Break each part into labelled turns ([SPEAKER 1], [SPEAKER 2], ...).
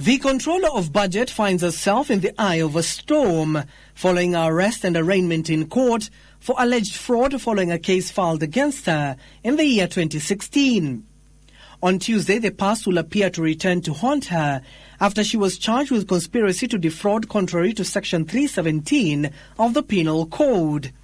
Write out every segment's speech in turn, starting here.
[SPEAKER 1] The controller of budget finds herself in the eye of a storm following her arrest and arraignment in court for alleged fraud following a case filed against her in the year 2016. On Tuesday, the past will appear to return to haunt her after she was charged with conspiracy to defraud contrary to Section 317 of the Penal Code.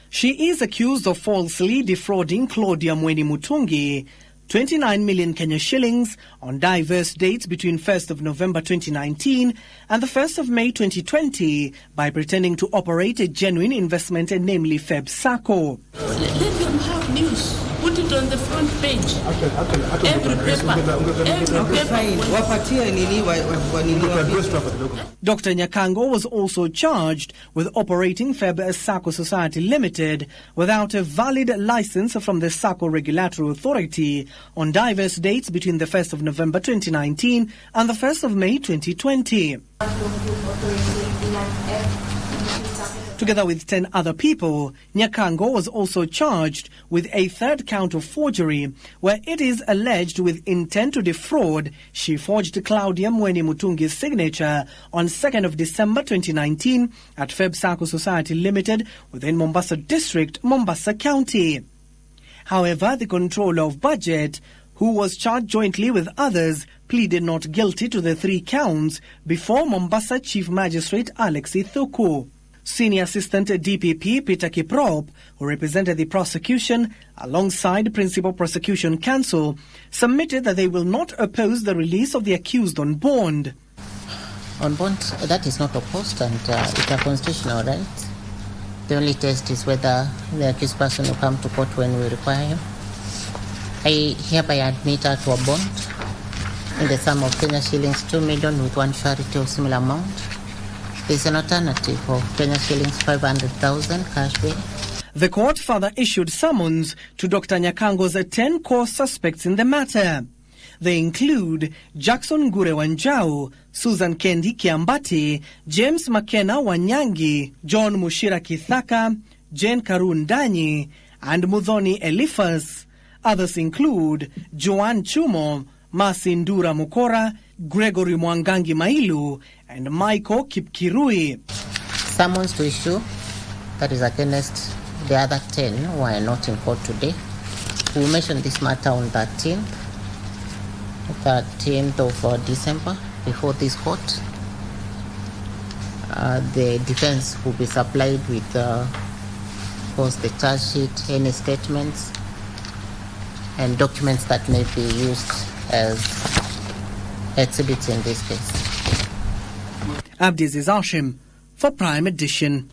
[SPEAKER 1] She is accused of falsely defrauding Claudia Mweni Mutungi 29 million Kenya shillings on diverse dates between 1st of November 2019 and the 1st of May 2020 by pretending to operate a genuine investment, namely Feb Sacco.
[SPEAKER 2] Let them have news. Put it on the front page. Every paper.
[SPEAKER 1] Dr. Nyakango was also charged with operating Feb Sacco Society Limited without a valid license from the Sacco Regulatory Authority on diverse dates between the 1st of November 2019 and the 1st of May 2020. Together with 10 other people, Nyakango was also charged with a third count of forgery, where it is alleged with intent to defraud, she forged Claudia Mweni Mutungi's signature on 2nd of December 2019 at Feb Sacco Society Limited within Mombasa District, Mombasa County. However, the controller of budget, who was charged jointly with others, pleaded not guilty to the 3 counts before Mombasa Chief Magistrate Alex Ithuku. Senior Assistant DPP Peter Kiprop, who represented the prosecution alongside Principal Prosecution Counsel, submitted that they will not oppose the release of the accused on bond.
[SPEAKER 3] On bond, that is not opposed, and it's a constitutional right. The only test is whether the accused person will come to court when we require him. I hereby admit her to a bond in the sum of Kenya shillings 2 million with one surety of similar amount. There is an alternative of Kenya shillings 500,000 cash bail.
[SPEAKER 1] The court further issued summons to Dr. Nyakango's 10 core suspects in the matter. They include Jackson Gure Wanjau, Susan Kendi Kiambati, James McKenna Wanyangi, John Mushira Kithaka, Jane Karundanyi, and Mudhoni Eliphas. Others include Joan Chumo, Masindura Mukora, Gregory Mwangangi Mailu, and Michael Kipkirui.
[SPEAKER 3] Summons to issue, that is against the other 10 who are not in court today. We will mention this matter on 13th of December before this court. The defense will be supplied with of course, the charge sheet, any statements, and documents that may be used as exhibits in this case.
[SPEAKER 1] Abdiaziz Hashim for Prime Edition.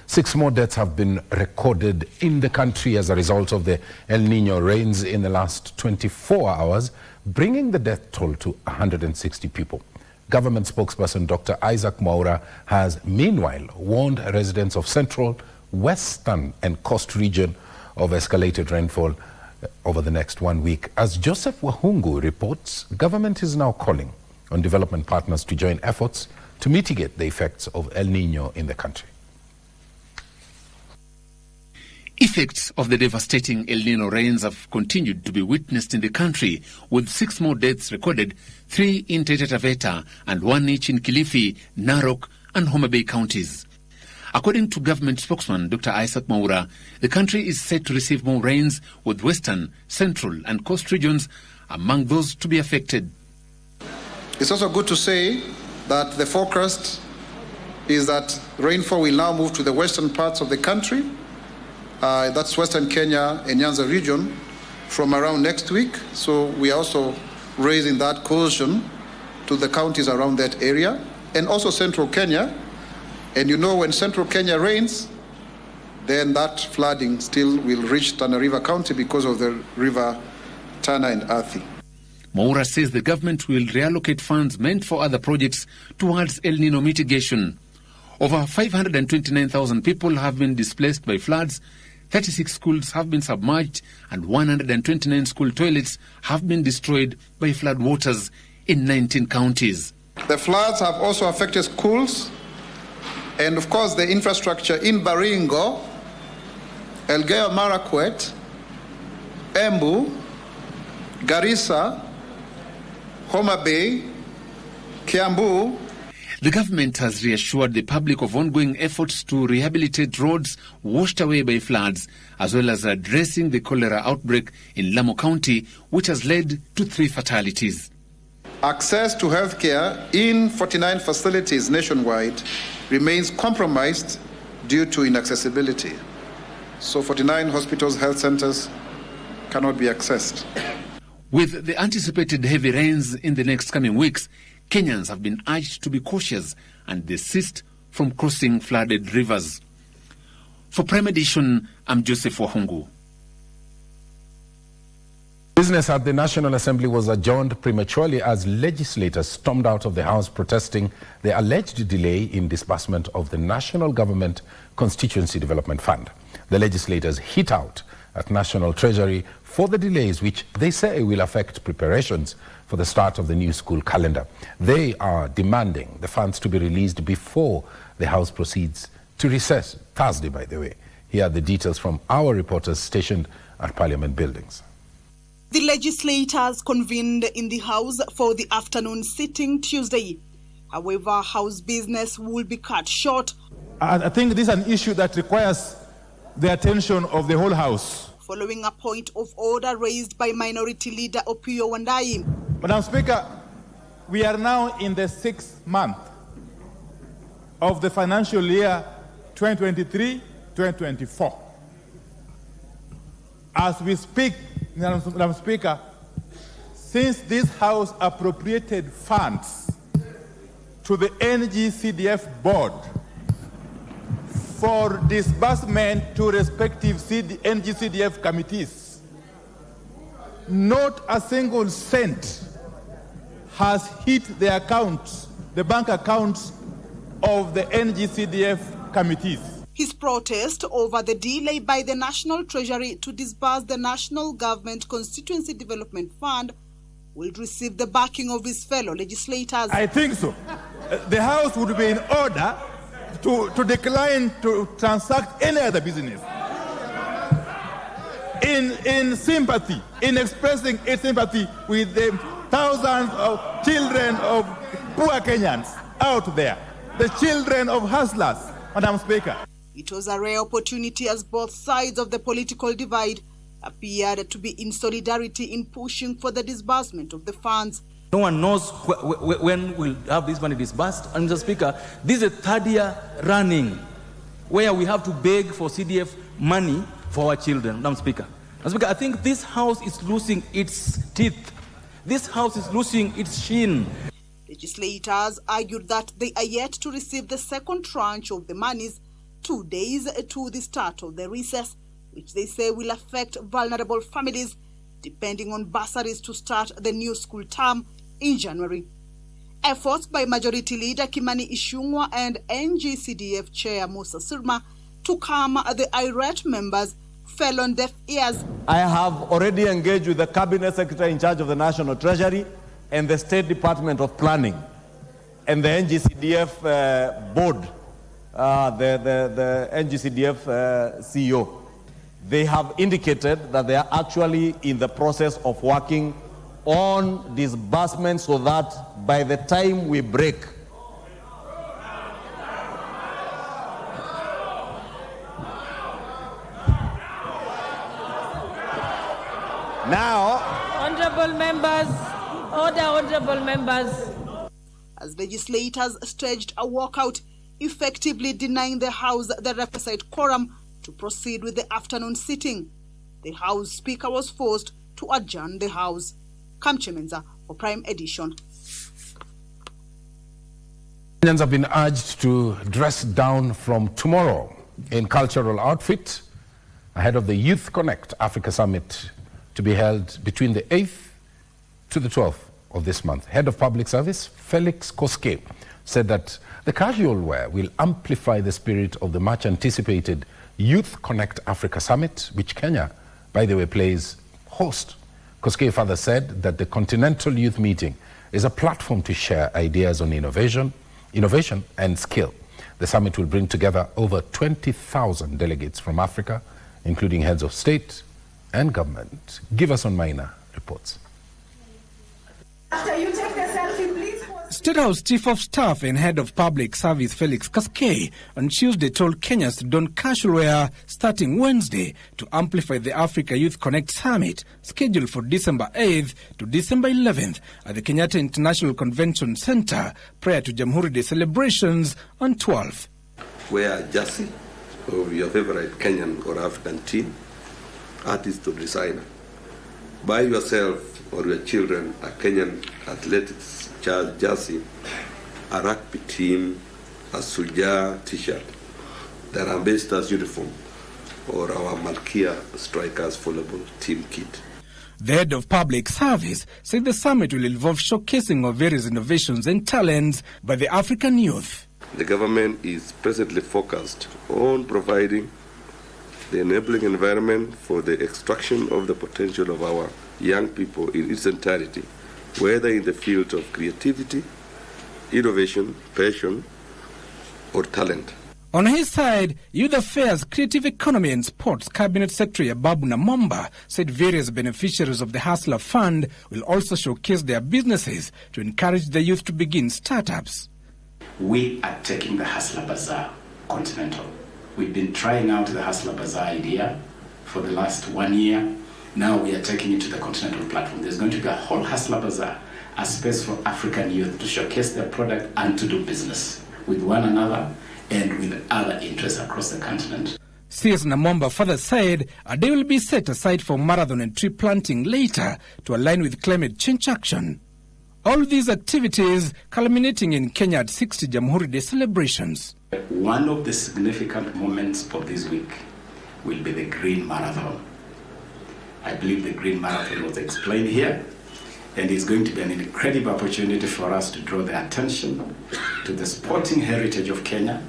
[SPEAKER 4] 6 more deaths have been recorded in the country as a result of the El Nino rains in the last 24 hours, bringing the death toll to 160 people. Government spokesperson Dr. Isaac Mwaura has meanwhile warned residents of Central, Western and Coast region of escalated rainfall over the next 1 week. As Joseph Wahungu reports, government is now calling on development partners to join efforts to mitigate the effects of El Nino in the country.
[SPEAKER 5] Effects of the devastating El Nino rains have continued to be witnessed in the country, with 6 more deaths recorded, 3 in Taita Taveta and 1 each in Kilifi, Narok and Homa Bay counties. According to government spokesman Dr. Isaac Mwaura, the country is set to receive more rains, with western, central and coast regions among those to be affected.
[SPEAKER 6] It's also good to say that the forecast is that rainfall will now move to the western parts of the country. That's Western Kenya and Nyanza region from around next week. So we are also raising that caution to the counties around that area, and also Central Kenya. And you know, when Central Kenya rains, then that flooding still will reach Tana River County because of the river Tana and Athi.
[SPEAKER 5] Mwaura says the government will reallocate funds meant for other projects towards El Nino mitigation. Over 529,000 people have been displaced by floods, 36 schools have been submerged, and 129 school toilets have been destroyed by flood waters in 19 counties.
[SPEAKER 6] The floods have also affected schools and of course the infrastructure in Baringo, Elgeyo Marakwet, Embu, Garissa, Homa Bay, Kiambu.
[SPEAKER 5] The government has reassured the public of ongoing efforts to rehabilitate roads washed away by floods, as well as addressing the cholera outbreak in Lamu County, which has led to 3 fatalities.
[SPEAKER 6] Access to healthcare in 49 facilities nationwide remains compromised due to inaccessibility. So 49 hospitals, health centers cannot be accessed.
[SPEAKER 5] With the anticipated heavy rains in the next coming weeks, Kenyans have been urged to be cautious and desist from crossing flooded rivers. For Prime Edition, I'm Joseph Wahungu.
[SPEAKER 4] Business at the National Assembly was adjourned prematurely as legislators stormed out of the House protesting the alleged delay in disbursement of the National Government Constituency Development Fund. The legislators hit out at National Treasury for the delays which they say will affect preparations for the start of the new school calendar. They are demanding the funds to be released before the House proceeds to recess, Thursday by the way. Here are the details from our reporters stationed at Parliament buildings.
[SPEAKER 7] The legislators convened in the House for the afternoon sitting Tuesday. However, House business will be cut short.
[SPEAKER 8] I think this is an issue that requires the attention of the whole House.
[SPEAKER 7] Following a point of order raised by Minority Leader Opiyo Wandayi.
[SPEAKER 8] Madam Speaker, we are now in the 6th month of the financial year 2023-2024. As we speak, Madam Speaker, since this House appropriated funds to the NGCDF board for disbursement to respective NGCDF committees, not a single cent has hit the accounts, the bank accounts of the NGCDF committees.
[SPEAKER 7] His protest over the delay by the National Treasury to disburse the National Government Constituency Development Fund will receive the backing of his fellow legislators.
[SPEAKER 8] I think so. The House would be in order to decline to transact any other business. In sympathy, in expressing its sympathy with the thousands of children of poor Kenyans out there, the children of hustlers, Madam Speaker.
[SPEAKER 7] It was a rare opportunity as both sides of the political divide appeared to be in solidarity in pushing for the disbursement of the funds.
[SPEAKER 9] No one knows when we'll have this money disbursed. And Mr. Speaker, this is the 3rd year running where we have to beg for CDF money for our children, Madam Speaker. Madam Speaker, I think this House is losing its teeth. This House is losing its sheen.
[SPEAKER 7] Legislators argued that they are yet to receive the second tranche of the monies 2 days to the start of the recess, which they say will affect vulnerable families depending on bursaries to start the new school term in January. Efforts by Majority Leader Kimani Ichung'wah and NGCDF Chair Musa Sirma to calm the irate members fell on deaf ears.
[SPEAKER 10] I have already engaged with the Cabinet Secretary in charge of the National Treasury and the State Department of Planning and the NGCDF board, the NGCDF CEO. They have indicated that they are actually in the process of working on disbursement so that by the time we break, now,
[SPEAKER 11] honorable members, order, honorable members.
[SPEAKER 7] As legislators staged a walkout, effectively denying the House the requisite quorum to proceed with the afternoon sitting, the House Speaker was forced to adjourn the House. Kamche Menza for Prime Edition.
[SPEAKER 4] Kenyans have been urged to dress down from tomorrow in cultural outfit ahead of the Youth Connect Africa Summit to be held between the 8th to the 12th of this month. Head of Public Service, Felix Koske, said that the casual wear will amplify the spirit of the much anticipated Youth Connect Africa Summit, which Kenya, by the way, plays host. Koske further said that the Continental Youth Meeting is a platform to share ideas on innovation and skill. The summit will bring together over 20,000 delegates from Africa, including heads of state and government. Giverson Maina reports.
[SPEAKER 12] After you take the selfie, please.
[SPEAKER 13] State House Chief of Staff and Head of Public Service Felix Kaskei on Tuesday told Kenyans to don casual wear starting Wednesday to amplify the Africa Youth Connect Summit scheduled for December 8th to December 11th at the Kenyatta International Convention Center prior to Jamhuri Day celebrations on 12th.
[SPEAKER 14] Wear a jersey of your favorite Kenyan or African team, artist or designer. Buy yourself or your children a Kenyan athletics jersey, a rugby team, a Suja t-shirt, their ambassador's uniform, or our Malkia Strikers volleyball team kit.
[SPEAKER 13] The head of public service said the summit will involve showcasing of various innovations and talents by the African youth.
[SPEAKER 14] The government is presently focused on providing the enabling environment for the extraction of the potential of our young people in its entirety, whether in the field of creativity, innovation, passion, or talent.
[SPEAKER 13] On his side, Youth Affairs, Creative Economy and Sports Cabinet Secretary Ababu Namomba said various beneficiaries of the Hustler Fund will also showcase their businesses to encourage the youth to begin startups.
[SPEAKER 15] We are taking the Hustler Bazaar continental. We've been trying out the Hustler Bazaar idea for the last 1 year. Now we are taking it to the continental platform. There's going to be a whole Hustler Bazaar, a space for African youth to showcase their product and to do business with one another and with other interests across the continent.
[SPEAKER 13] CS Namomba further said a day will be set aside for marathon and tree planting later to align with climate change action. All these activities culminating in Kenya at 60 Jamhuri Day celebrations.
[SPEAKER 15] One of the significant moments of this week will be the Green Marathon. I believe the Green Marathon was explained here, and it's going to be an incredible opportunity for us to draw the attention to the sporting heritage of Kenya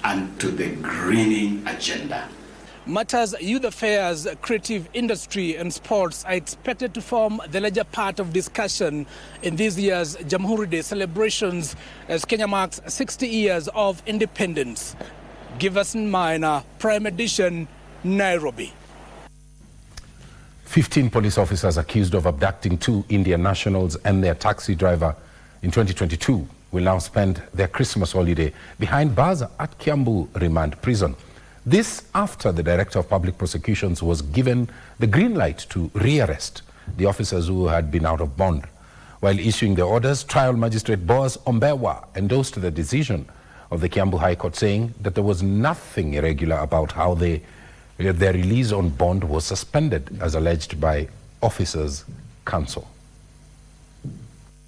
[SPEAKER 15] and to the greening agenda.
[SPEAKER 13] Matters Youth Affairs, Creative Industry and Sports are expected to form the larger part of discussion in this year's Jamhuri Day celebrations as Kenya marks 60 years of independence. Giverson Maina, Prime Edition, Nairobi.
[SPEAKER 4] 15 police officers accused of abducting 2 Indian nationals and their taxi driver in 2022 will now spend their Christmas holiday behind bars at Kiambu Remand Prison. This after the Director of Public Prosecutions was given the green light to rearrest the officers who had been out of bond. While issuing the orders, Trial Magistrate Boaz Mboya endorsed the decision of the Kiambu High Court, saying that there was nothing irregular about how their release on bond was suspended, as alleged by Officers' Council.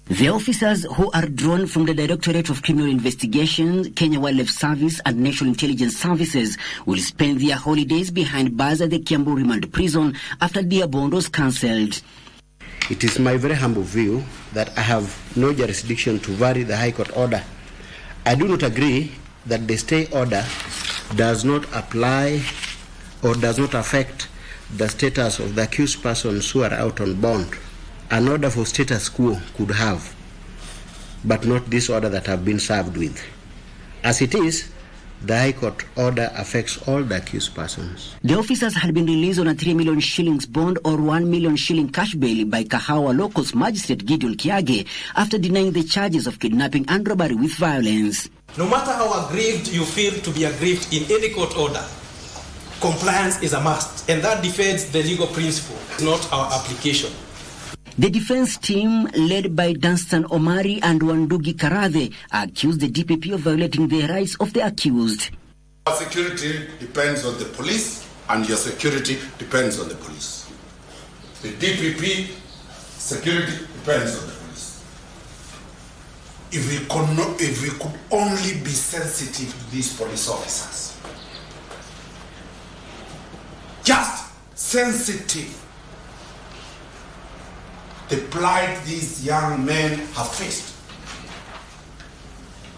[SPEAKER 16] The officers who are drawn from the Directorate of Criminal Investigation, Kenya Wildlife Service and National Intelligence Services will spend their holidays behind bars at the Kiambu Remand Prison after their bond was cancelled.
[SPEAKER 17] It is my very humble view that I have no jurisdiction to vary the High Court order. I do not agree that the stay order does not apply or does not affect the status of the accused persons who are out on bond. An order for status quo could have, but not this order that I've been served with. As it is, the High Court order affects all the accused persons.
[SPEAKER 16] The officers had been released on a 3 million shillings bond or 1 million shilling cash bail by Kahawa Locals Magistrate Gideon Kiage after denying the charges of kidnapping and robbery with violence.
[SPEAKER 18] No matter how aggrieved you feel to be aggrieved in any court order, compliance is a must, and that defends the legal principle, not our application.
[SPEAKER 16] The defense team, led by Dunstan Omari and Wandugi Karathe, accused the DPP of violating the rights of the accused.
[SPEAKER 19] Our security depends on the police, and your security depends on the police. The DPP security depends on the police. If we could only be sensitive to these police officers, just sensitive, the plight these young men have faced,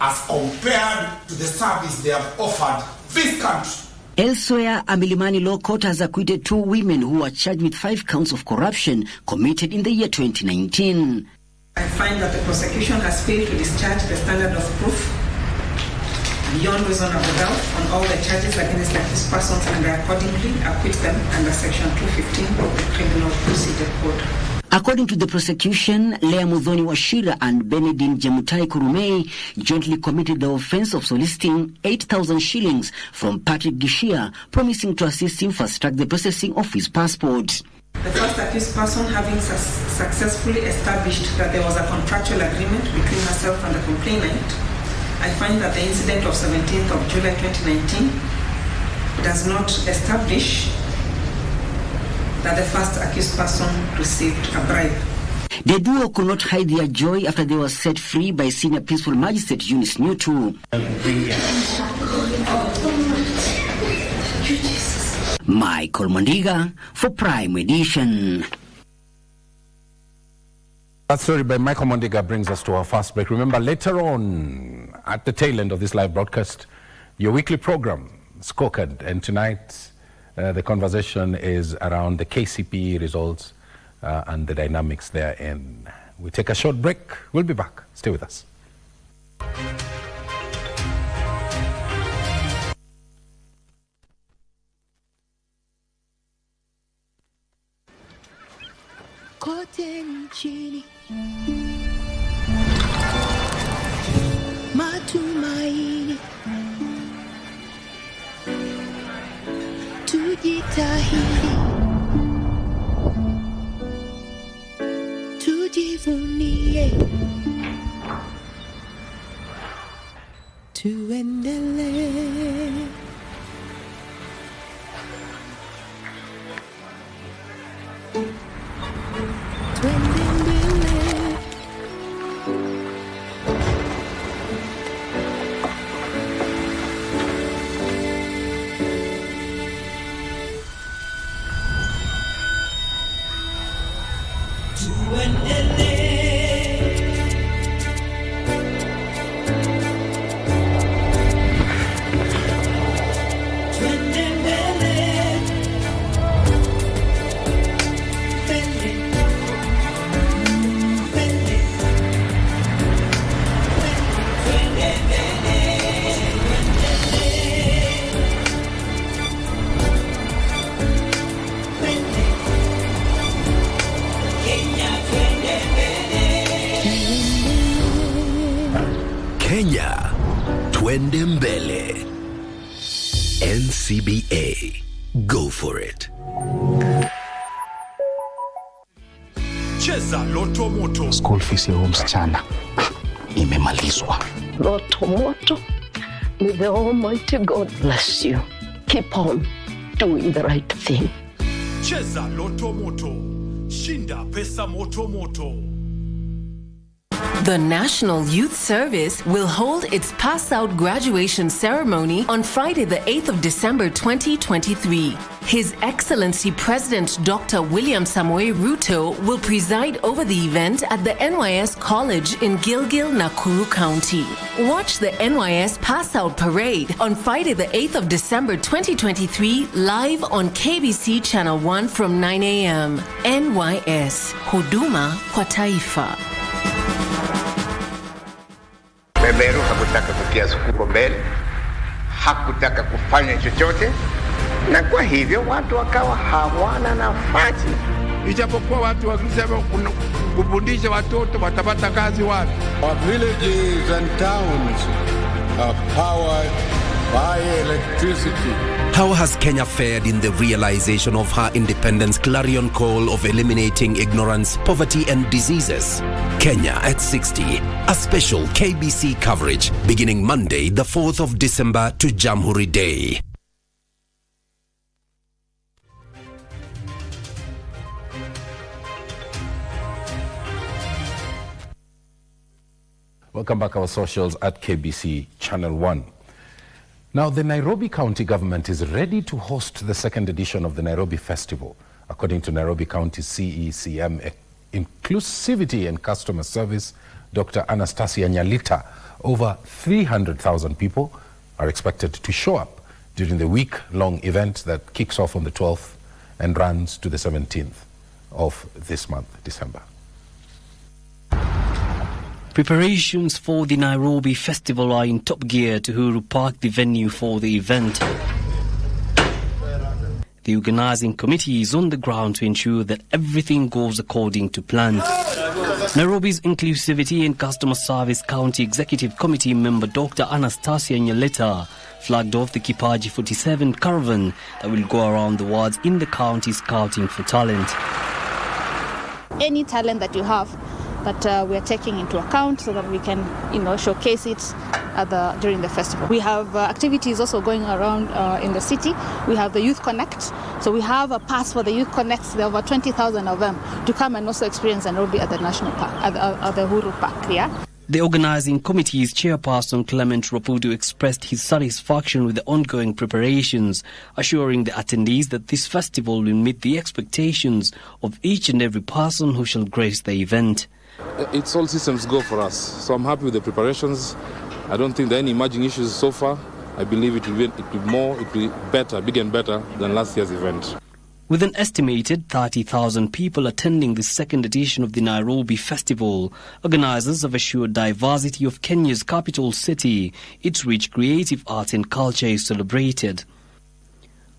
[SPEAKER 19] as compared to the service they have offered this country.
[SPEAKER 16] Elsewhere, a Milimani Law Court has acquitted 2 women who were charged with 5 counts of corruption committed in the year 2019.
[SPEAKER 20] I find that the prosecution has failed to discharge the standard of proof
[SPEAKER 12] beyond reasonable doubt on all the charges against the accused persons, and I accordingly acquit them under Section 215 of the Criminal Procedure Code.
[SPEAKER 16] According to the prosecution, Lea Muthoni Wachira and Benedin Jemutai Kurumei jointly committed the offense of soliciting 8,000 shillings from Patrick Gishia, promising to assist him fast-track the processing of his passport.
[SPEAKER 12] The first accused person, having successfully established that there was a contractual agreement between herself and the complainant, I find that the incident of 17th of July 2019 does not establish that the first accused person received a bribe.
[SPEAKER 16] The duo could not hide their joy after they were set free by Senior Principal Magistrate Eunice Newtu. Michael Mondiga for Prime Edition.
[SPEAKER 4] That story by Michael Mondiga brings us to our first break. Remember, later on, at the tail end of this live broadcast, your weekly program, Scorecard, and tonight, the conversation is around the KCPE results and the dynamics therein. We take a short break. We'll be back. Stay with us.
[SPEAKER 21] Kote nchini matumaini, tujitahidi, tujivunie, tuendelee.
[SPEAKER 20] Kenya, twende mbele. NCBA, go for it.
[SPEAKER 22] Cheza Loto Moto.
[SPEAKER 23] School fees ya msichana imemalizwa.
[SPEAKER 24] Loto Moto. May the Almighty God bless you. Keep on doing the right thing.
[SPEAKER 22] Cheza Loto Moto. Shinda pesa moto moto.
[SPEAKER 25] The National Youth Service will hold its pass-out graduation ceremony on Friday, the 8th of December 2023. His Excellency President Dr. William Samoei Ruto will preside over the event at the NYS College in Gilgil, Nakuru County. Watch the NYS Pass-Out Parade on Friday, the 8th of December 2023, live on KBC Channel 1 from 9 a.m. NYS, Huduma kwa Taifa.
[SPEAKER 26] Beberu hakutaka kutia sukuko mbele, hakutaka kufanya chochote, na kwa hivyo watu wakawa hawana nafasi.
[SPEAKER 27] Ijapokuwa watu wakisema kufundisha watoto watapata kazi wapi?
[SPEAKER 28] Our villages and towns are powered by electricity.
[SPEAKER 20] How has Kenya fared in the realization of her independence clarion call of eliminating ignorance, poverty and diseases? Kenya at 60, a special KBC coverage beginning Monday, the 4th of December to Jamhuri Day.
[SPEAKER 4] Welcome back, our socials at KBC Channel 1. Now, the Nairobi County government is ready to host the second edition of the Nairobi Festival. According to Nairobi County CECM Inclusivity and Customer Service, Dr. Anastasia Nyalita, over 300,000 people are expected to show up during the week-long event that kicks off on the 12th and runs to the 17th of this month, December.
[SPEAKER 2] Preparations for the Nairobi Festival are in top gear to Uhuru Park, the venue for the event. The organising committee is on the ground to ensure that everything goes according to plan. Nairobi's Inclusivity and Customer Service County Executive Committee member Dr. Anastasia Nyaleta flagged off the Kipaji 47 caravan that will go around the wards in the county scouting for talent.
[SPEAKER 29] Any talent that you have that we are taking into account so that we can, showcase it during the festival. We have activities also going around in the city. We have the Youth Connect. So we have a pass for the Youth Connect. There are over 20,000 of them to come and also experience Nairobi at the National Park, at the Uhuru Park, yeah?
[SPEAKER 2] The organising committee's chairperson Clement Rapudu expressed his satisfaction with the ongoing preparations, assuring the attendees that this festival will meet the expectations of each and every person who shall grace the event.
[SPEAKER 1] It's all systems go for us, so I'm happy with the preparations. I don't think there are any emerging issues so far. I believe it will be better, bigger and better than last year's event.
[SPEAKER 2] With an estimated 30,000 people attending the second edition of the Nairobi Festival, organisers have assured diversity of Kenya's capital city, its rich creative art and culture is celebrated.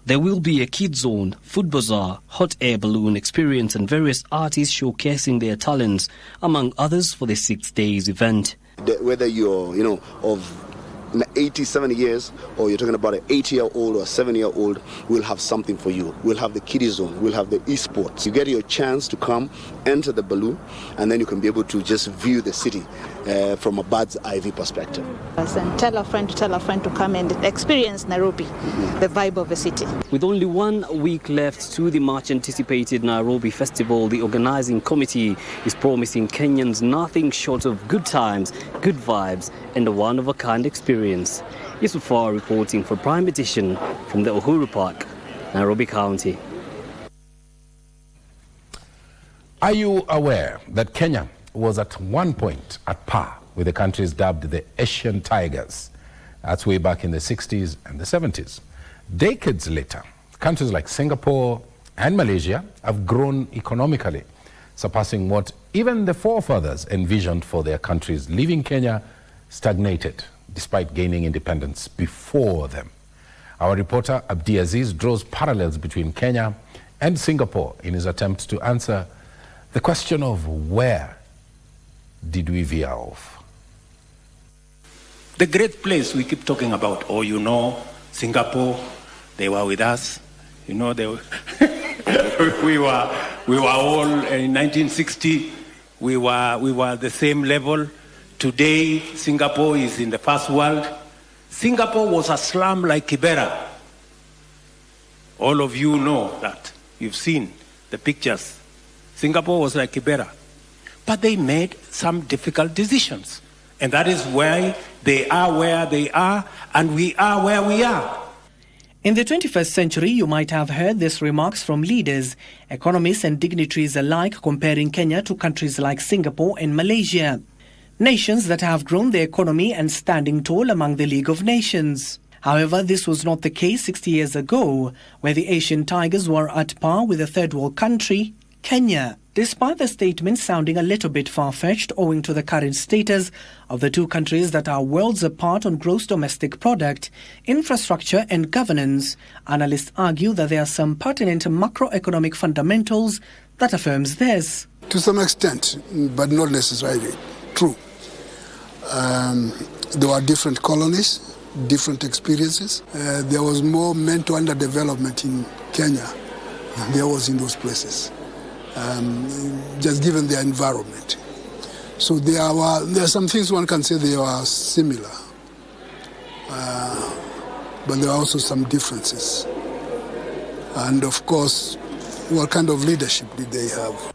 [SPEAKER 2] There will be a kids zone, food bazaar, hot air balloon experience and various artists showcasing their talents, among others, for the 6 days event.
[SPEAKER 3] Whether you're, of 80, 70 years, or you're talking about an 80-year-old or a 7-year-old, we'll have something for you. We'll have the kiddie zone, we'll have the esports. You get your chance to come, enter the balloon, and then you can be able to just view the city from a bird's eye view perspective.
[SPEAKER 29] And tell a friend to come and experience Nairobi, the vibe of the city.
[SPEAKER 2] With only 1 week left to the much anticipated Nairobi Festival, the organising committee is promising Kenyans nothing short of good times, good vibes and a one-of-a-kind experience. Yusuf Farr reporting for Prime Edition from the Uhuru Park, Nairobi County.
[SPEAKER 4] Are you aware that Kenya was at one point at par with the countries dubbed the Asian Tigers? That's way back in the 60s and the 70s. Decades later, countries like Singapore and Malaysia have grown economically, surpassing what even the forefathers envisioned for their countries, leaving Kenya stagnated despite gaining independence before them. Our reporter Abdi Aziz draws parallels between Kenya and Singapore in his attempt to answer the question of where did we veer off?
[SPEAKER 5] The great place we keep talking about, Singapore, they were with us. They were we were all in 1960. We were the same level. Today, Singapore is in the first world. Singapore was a slum like Kibera. All of you know that. You've seen the pictures. Singapore was like Kibera. But they made some difficult decisions. And that is why they are where they are, and we are where we are.
[SPEAKER 6] In the 21st century, you might have heard these remarks from leaders, economists and dignitaries alike, comparing Kenya to countries like Singapore and Malaysia. Nations that have grown their economy and standing tall among the League of Nations. However, this was not the case 60 years ago, where the Asian Tigers were at par with a third world country, Kenya. Despite the statement sounding a little bit far-fetched owing to the current status of the two countries that are worlds apart on gross domestic product, infrastructure and governance, analysts argue that there are some pertinent macroeconomic fundamentals that affirms this.
[SPEAKER 8] To some extent, but not necessarily true. There were different colonies, different experiences. There was more mental underdevelopment in Kenya than there was in those places. Just given their environment. So there are some things one can say they are similar, but there are also some differences. And of course, what kind of leadership did they have?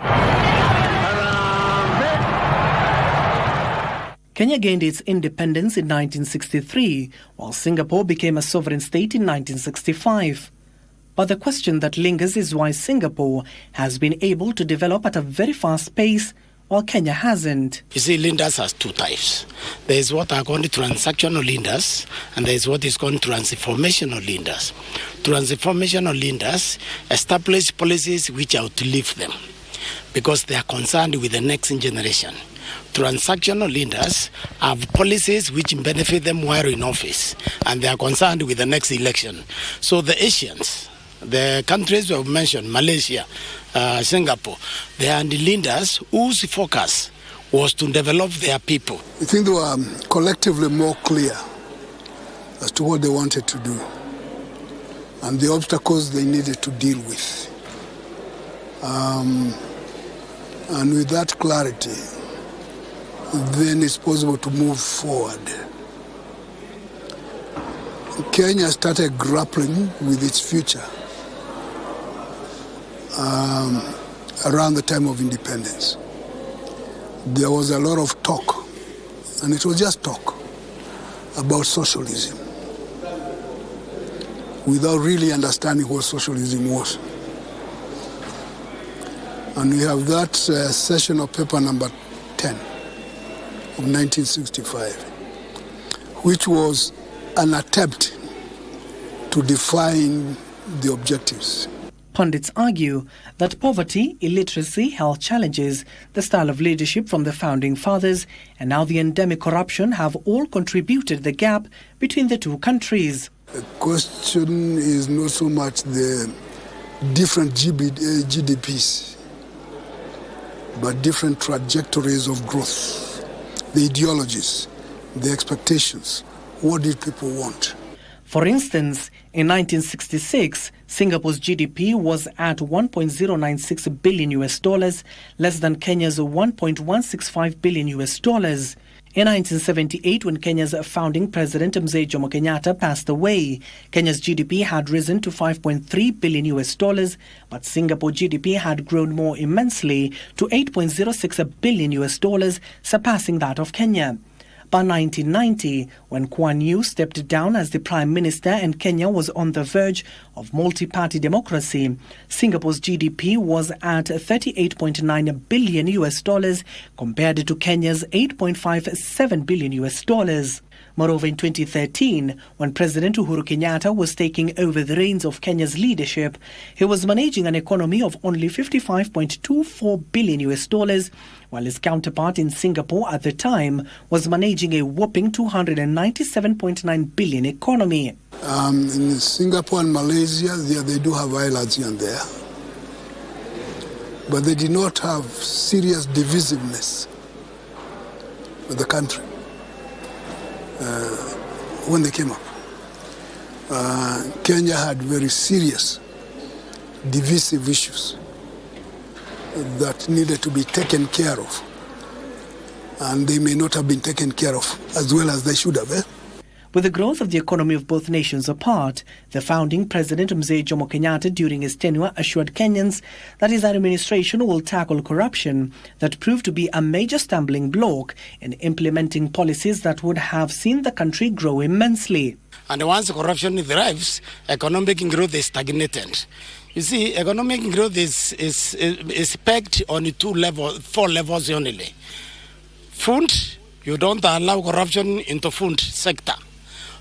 [SPEAKER 6] Kenya gained its independence in 1963, while Singapore became a sovereign state in 1965. But the question that lingers is why Singapore has been able to develop at a very fast pace while Kenya hasn't.
[SPEAKER 23] You see, lenders has two types. There is what are called transactional lenders, and there is what is called transformational lenders. Transformational lenders establish policies which outlive them because they are concerned with the next generation. Transactional leaders have policies which benefit them while in office, and they are concerned with the next election. So the Asians, the countries we have mentioned, Malaysia, Singapore, they are the leaders whose focus was to develop their people.
[SPEAKER 8] I think they were collectively more clear as to what they wanted to do and the obstacles they needed to deal with. And with that clarity, then it's possible to move forward. Kenya started grappling with its future around the time of independence. There was a lot of talk, and it was just talk, about socialism, without really understanding what socialism was. And we have that session of paper number 10 of 1965, which was an attempt to define the objectives.
[SPEAKER 6] Pundits argue that poverty, illiteracy, health challenges, the style of leadership from the founding fathers, and now the endemic corruption have all contributed to the gap between the two countries.
[SPEAKER 8] The question is not so much the different GDPs, but different trajectories of growth, the ideologies, the expectations. What did people want?
[SPEAKER 6] For instance, in 1966, Singapore's GDP was at $1.096 billion, less than Kenya's $1.165 billion. In 1978, when Kenya's founding president Mzee Jomo Kenyatta passed away, Kenya's GDP had risen to $5.3 billion, but Singapore GDP had grown more immensely to $8.06 billion, surpassing that of Kenya. By 1990, when Kwan Yew stepped down as the Prime Minister and Kenya was on the verge of multi-party democracy, Singapore's GDP was at $38.9 billion compared to Kenya's $8.57 billion. Moreover, in 2013, when President Uhuru Kenyatta was taking over the reins of Kenya's leadership, he was managing an economy of only $55.24 billion, while his counterpart in Singapore at the time was managing a whopping $297.9 billion economy.
[SPEAKER 8] In Singapore and Malaysia, they do have islands here and there, but they did not have serious divisiveness with the country. When they came up, Kenya had very serious divisive issues that needed to be taken care of, and they may not have been taken care of as well as they should have.
[SPEAKER 6] With the growth of the economy of both nations apart, the founding President Mzee Jomo Kenyatta during his tenure assured Kenyans that his administration will tackle corruption that proved to be a major stumbling block in implementing policies that would have seen the country grow immensely.
[SPEAKER 23] And once corruption thrives, economic growth is stagnated. You see, economic growth is pegged on 4 levels only. Food, you don't allow corruption into food sector.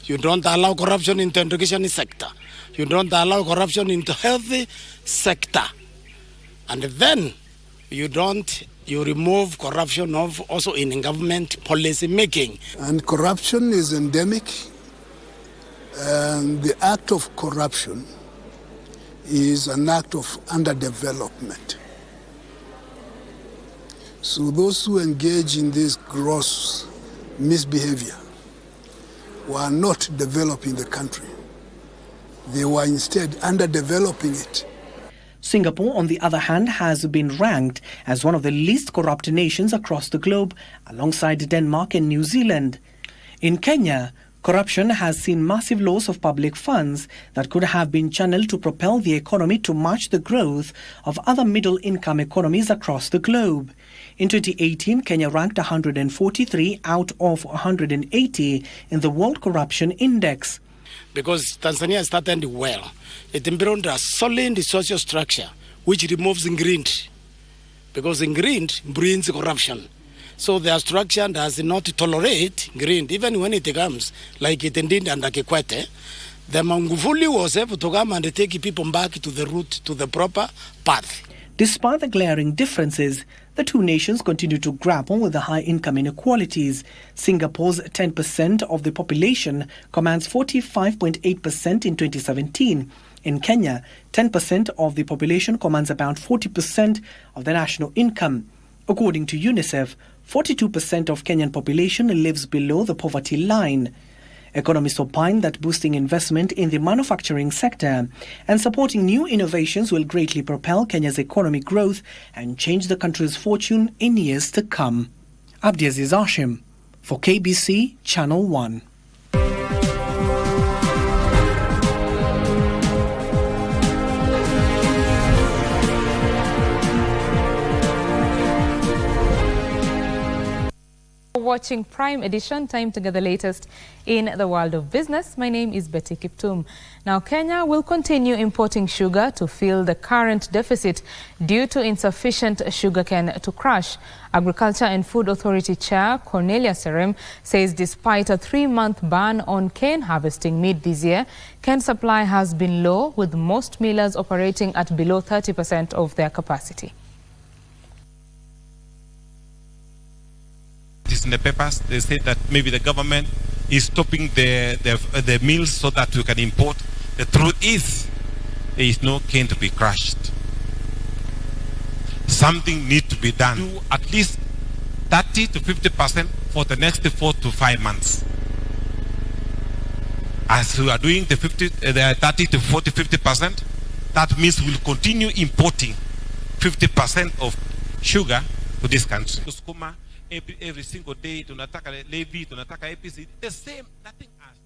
[SPEAKER 23] You don't allow corruption into education sector. You don't allow corruption into health sector. And then you remove corruption also in government policy making.
[SPEAKER 8] And corruption is endemic. And the act of corruption is an act of underdevelopment. So those who engage in this gross misbehavior were not developing the country. They were instead underdeveloping it.
[SPEAKER 6] Singapore, on the other hand, has been ranked as one of the least corrupt nations across the globe, alongside Denmark and New Zealand. In Kenya, corruption has seen massive loss of public funds that could have been channeled to propel the economy to match the growth of other middle-income economies across the globe. In 2018, Kenya ranked 143 out of 180 in the World Corruption Index.
[SPEAKER 23] Because Tanzania started well, it built a solid social structure which removes greed. Because greed brings corruption. So their structure does not tolerate greed, even when it comes, like it did under Kikwete. The Magufuli was able to come and take people back to the route, to the proper path.
[SPEAKER 6] Despite the glaring differences, The two nations continue to grapple with the high income inequalities. Singapore's 10% of the population commands 45.8% in 2017. In Kenya, 10% of the population commands about 40% of the national income. According to UNICEF, 42% of Kenyan population lives below the poverty line. Economists opine that boosting investment in the manufacturing sector and supporting new innovations will greatly propel Kenya's economic growth and change the country's fortune in years to come. Abdiaziz Hashim for KBC Channel 1.
[SPEAKER 7] Watching Prime Edition, time to get the latest in the world of business. My name is Betty Kiptum. Now, Kenya will continue importing sugar to fill the current deficit due to insufficient sugarcane to crush. Agriculture and Food Authority Chair Cornelia Serem says despite a 3-month ban on cane harvesting mid this year, cane supply has been low, with most millers operating at below 30% of their capacity.
[SPEAKER 9] In the papers, they say that maybe the government is stopping the mills so that we can import. The truth is, there is no cane to be crushed. Something needs to be done. Do at least 30 to 50% for the next 4 to 5 months. As we are doing the 30 to 40, 50%, that means we'll continue importing 50% of sugar to this country. Every single day, tunataka levy, tunataka APC, the same, nothing else.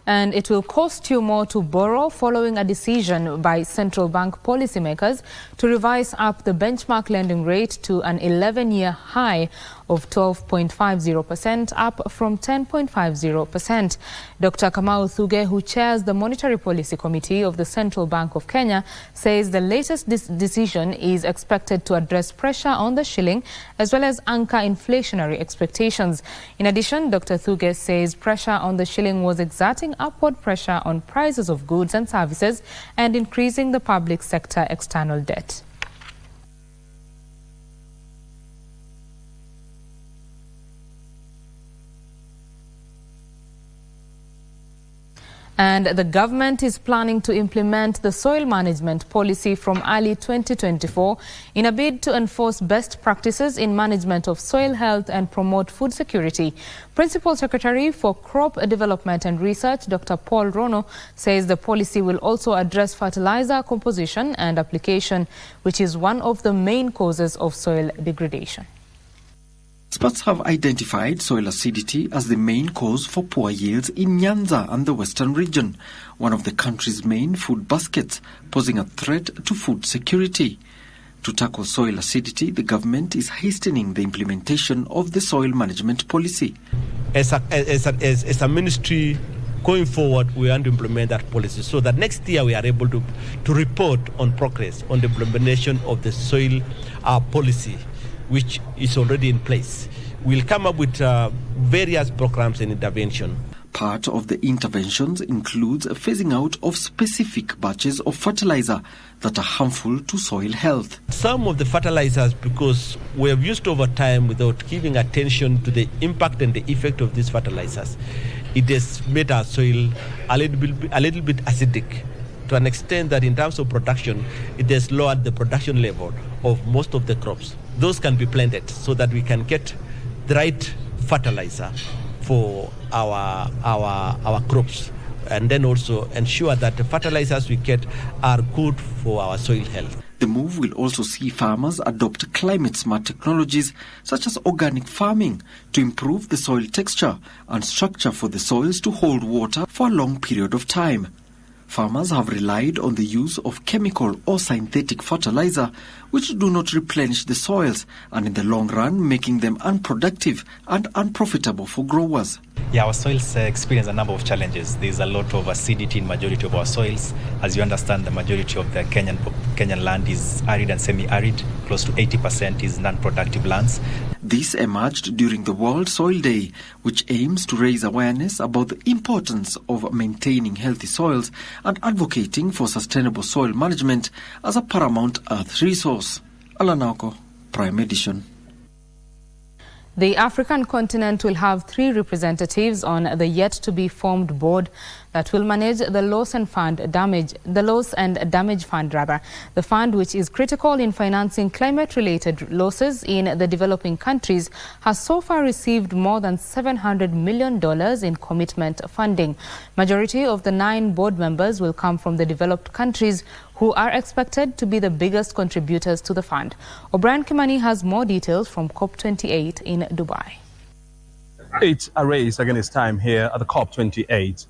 [SPEAKER 7] And it will cost you more to borrow following a decision by central bank policymakers to revise up the benchmark lending rate to an 11-year high of 12.50%, up from 10.50%. Dr. Kamau Thuge, who chairs the Monetary Policy Committee of the Central Bank of Kenya, says the latest decision is expected to address pressure on the shilling as well as anchor inflationary expectations. In addition, Dr. Thuge says pressure on the shilling was exerting upward pressure on prices of goods and services and increasing the public sector external debt. And the government is planning to implement the soil management policy from early 2024 in a bid to enforce best practices in management of soil health and promote food security. Principal Secretary for Crop Development and Research, Dr. Paul Rono, says the policy will also address fertilizer composition and application, which is one of the main causes of soil degradation.
[SPEAKER 10] Experts have identified soil acidity as the main cause for poor yields in Nyanza and the western region, one of the country's main food baskets, posing a threat to food security. To tackle soil acidity, the government is hastening the implementation of the soil management policy.
[SPEAKER 11] As a ministry, going forward, we want to implement that policy so that next year we are able to report on progress on the implementation of the soil policy, which is already in place. We'll come up with various programs and intervention.
[SPEAKER 10] Part of the interventions includes a phasing out of specific batches of fertilizer that are harmful to soil health.
[SPEAKER 11] Some of the fertilizers, because we have used over time without giving attention to the impact and the effect of these fertilizers, it has made our soil a little bit acidic, to an extent that in terms of production, it has lowered the production level of most of the crops. Those can be blended so that we can get the right fertilizer for our crops, and then also ensure that the fertilizers we get are good for our soil health.
[SPEAKER 10] The move will also see farmers adopt climate-smart technologies such as organic farming to improve the soil texture and structure for the soils to hold water for a long period of time. Farmers have relied on the use of chemical or synthetic fertilizer, which do not replenish the soils and in the long run making them unproductive and unprofitable for growers.
[SPEAKER 13] Yeah, our soils experience a number of challenges. There's a lot of acidity in majority of our soils. As you understand, the majority of the Kenyan land is arid and semi-arid. Close to 80% is non-productive lands.
[SPEAKER 10] This emerged during the World Soil Day, which aims to raise awareness about the importance of maintaining healthy soils and advocating for sustainable soil management as a paramount earth resource. Alanako, Prime Edition.
[SPEAKER 7] The African continent will have 3 representatives on the yet-to-be-formed board that will manage the loss and damage fund. The fund, which is critical in financing climate-related losses in the developing countries, has so far received more than $700 million in commitment funding. Majority of the 9 board members will come from the developed countries, who are expected to be the biggest contributors to the fund. O'Brien Kimani has more details from COP28 in Dubai.
[SPEAKER 21] It's a race against time here at the COP28,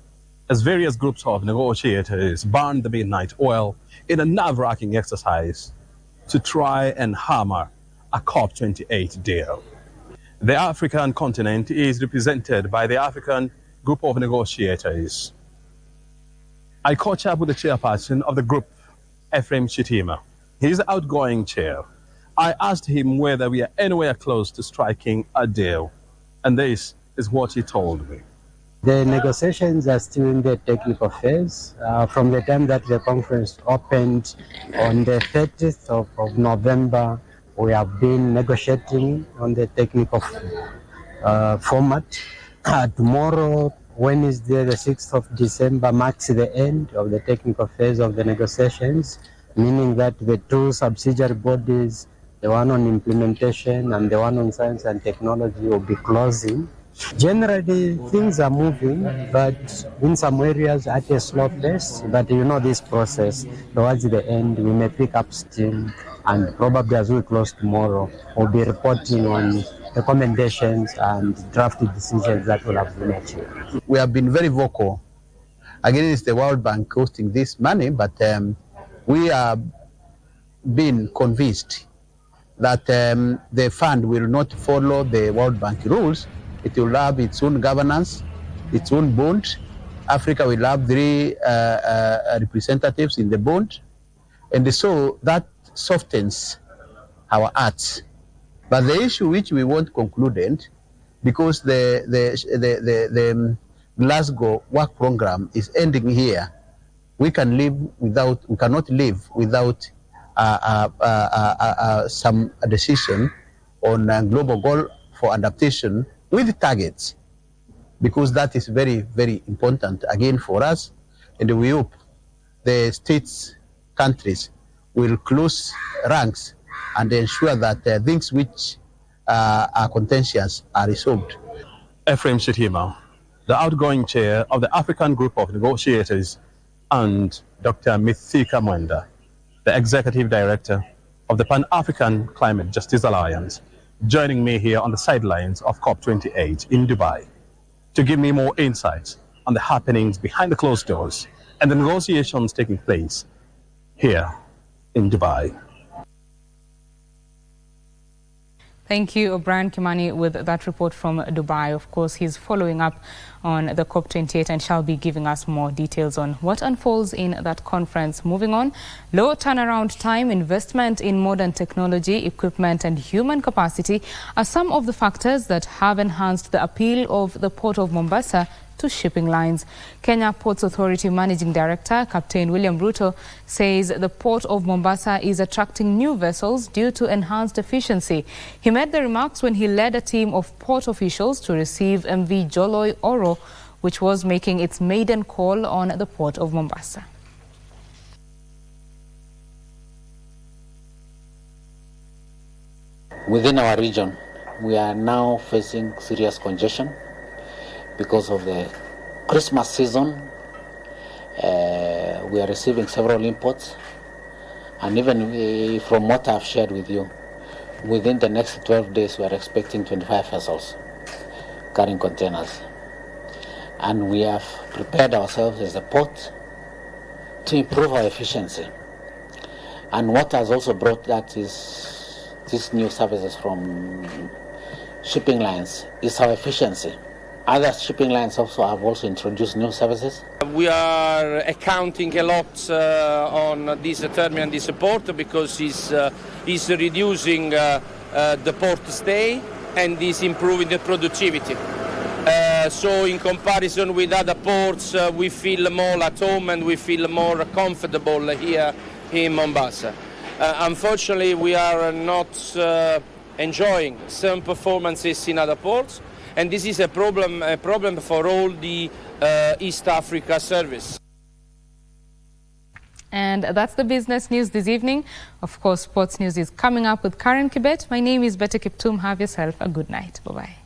[SPEAKER 21] as various groups of negotiators burn the midnight oil in a nerve-wracking exercise to try and hammer a COP28 deal. The African continent is represented by the African Group of Negotiators. I caught up with the chairperson of the group, Ephraim Chitima. He's the outgoing chair. I asked him whether we are anywhere close to striking a deal, and this is what he told me.
[SPEAKER 12] The negotiations are still in the technical phase. From the time that the conference opened on the 30th of November, we have been negotiating on the technical format. Tomorrow, Wednesday, the 6th of December, marks the end of the technical phase of the negotiations, meaning that the 2 subsidiary bodies, the one on implementation and the one on science and technology, will be closing. Generally, things are moving, but in some areas at a slow pace. But you know this process, towards the end, we may pick up steam, and probably as we close tomorrow, we'll be reporting on recommendations and drafted decisions that will have been achieved.
[SPEAKER 14] We have been very vocal against the World Bank costing this money, but we have been convinced that the fund will not follow the World Bank rules. It will have its own governance, its own bond. Africa will have 3 representatives in the bond, and so that softens our hearts. But the issue which we want concluded, because the Glasgow work program is ending here, we cannot live without some decision on a global goal for adaptation with targets, because that is very, very important again for us, and we hope the states, countries will close ranks and ensure that things which are contentious are resolved.
[SPEAKER 21] Ephraim Chitima, the outgoing chair of the African Group of Negotiators, and Dr. Mithika Mwenda, the executive director of the Pan-African Climate Justice Alliance, joining me here on the sidelines of COP28 in Dubai to give me more insights on the happenings behind the closed doors and the negotiations taking place here in Dubai.
[SPEAKER 7] Thank you, O'Brien Kimani, with that report from Dubai. Of course, he's following up on the COP28 and shall be giving us more details on what unfolds in that conference. Moving on, low turnaround time, investment in modern technology, equipment and human capacity are some of the factors that have enhanced the appeal of the Port of Mombasa to shipping lines. Kenya Ports Authority Managing Director Captain William Ruto says the Port of Mombasa is attracting new vessels due to enhanced efficiency. He made the remarks when he led a team of port officials to receive MV Joloi Oro, which was making its maiden call on the Port of Mombasa.
[SPEAKER 15] Within our region, we are now facing serious congestion because of the Christmas season. We are receiving several imports, and even from what I've shared with you, within the next 12 days we are expecting 25 vessels carrying containers. And we have prepared ourselves as a port to improve our efficiency. And what has also brought that is these new services from shipping lines is our efficiency. Other shipping lines also have also introduced new services.
[SPEAKER 16] We are accounting a lot on this terminal and this port because it's reducing the port stay and is improving the productivity. So in comparison with other ports, we feel more at home and we feel more comfortable here in Mombasa. Unfortunately, we are not enjoying some performances in other ports, and this is a problem for all the East Africa service.
[SPEAKER 7] And that's the business news this evening. Of course, sports news is coming up with Karen Kibet. My name is Betty Kiptum. Have yourself a good night. Bye-bye.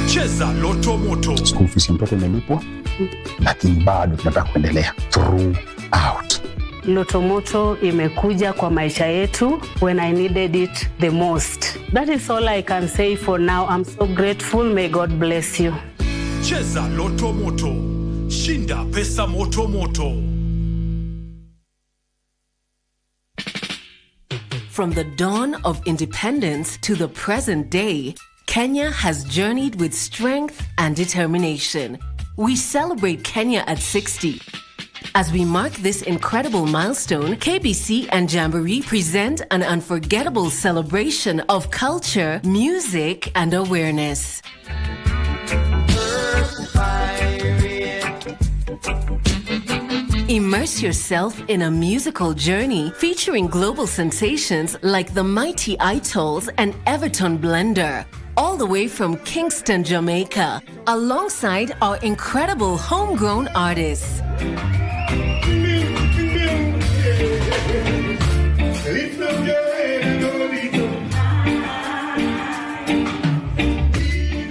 [SPEAKER 17] Cheza Loto Moto.
[SPEAKER 4] School fees ya mtoto imelipwa, lakini bado tunataka kuendelea throughout.
[SPEAKER 18] Loto Moto imekuja kwa maisha yetu when I needed it the most. That is all I can say for now. I'm so grateful. May God bless you.
[SPEAKER 17] Cheza Loto Moto. Shinda pesa moto moto.
[SPEAKER 19] From the dawn of independence to the present day, Kenya has journeyed with strength and determination. We celebrate Kenya at 60. As we mark this incredible milestone, KBC and Jamboree present an unforgettable celebration of culture, music, and awareness. Immerse yourself in a musical journey featuring global sensations like the Mighty Itals and Everton Blender, all the way from Kingston, Jamaica, alongside our incredible homegrown artists.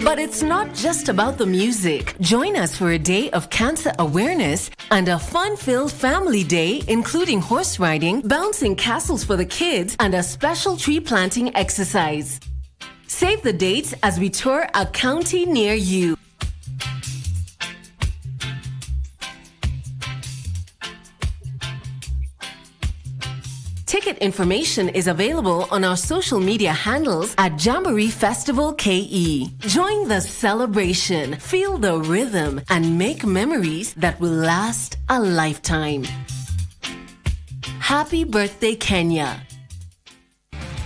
[SPEAKER 19] But it's not just about the music. Join us for a day of cancer awareness and a fun-filled family day, including horse riding, bouncing castles for the kids, and a special tree planting exercise. Save the dates as we tour a county near you. Ticket information is available on our social media handles at Jamboree Festival KE. Join the celebration, feel the rhythm, and make memories that will last a lifetime. Happy birthday, Kenya.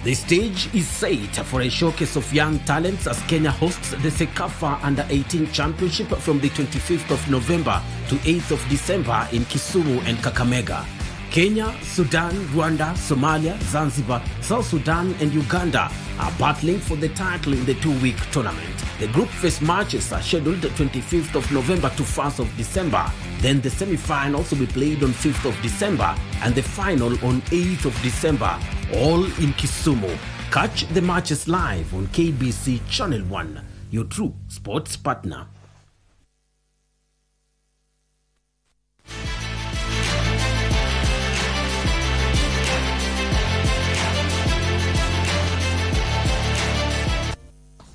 [SPEAKER 22] The stage is set for a showcase of young talents as Kenya hosts the Sekafa Under-18 Championship from the 25th of November to 8th of December in Kisumu and Kakamega. Kenya, Sudan, Rwanda, Somalia, Zanzibar, South Sudan and Uganda are battling for the title in the two-week tournament. The group phase matches are scheduled 25th of November to 1st of December. Then the semi-finals will be played on 5th of December and the final on 8th of December, all in Kisumu. Catch the matches live on KBC Channel 1, your true sports partner.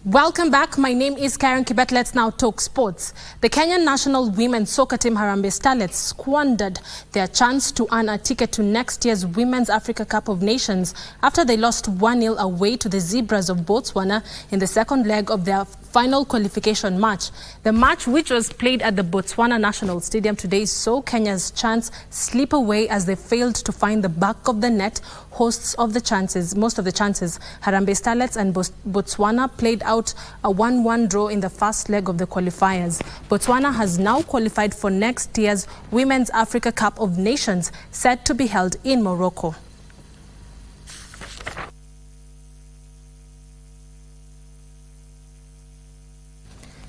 [SPEAKER 24] Welcome back. My name is Karen Kibet. Let's now talk sports. The Kenyan national women's soccer team Harambee Starlets squandered their chance to earn a ticket to next year's Women's Africa Cup of Nations after they lost 1-0 away to the Zebras of Botswana in the second leg of their final qualification match. The match, which was played at the Botswana National Stadium today, saw Kenya's chance slip away as they failed to find the back of the net. Most of the chances, Harambee Starlets and Botswana played out a 1-1 draw in the first leg of the qualifiers. Botswana has now qualified for next year's Women's Africa Cup of Nations, set to be held in Morocco.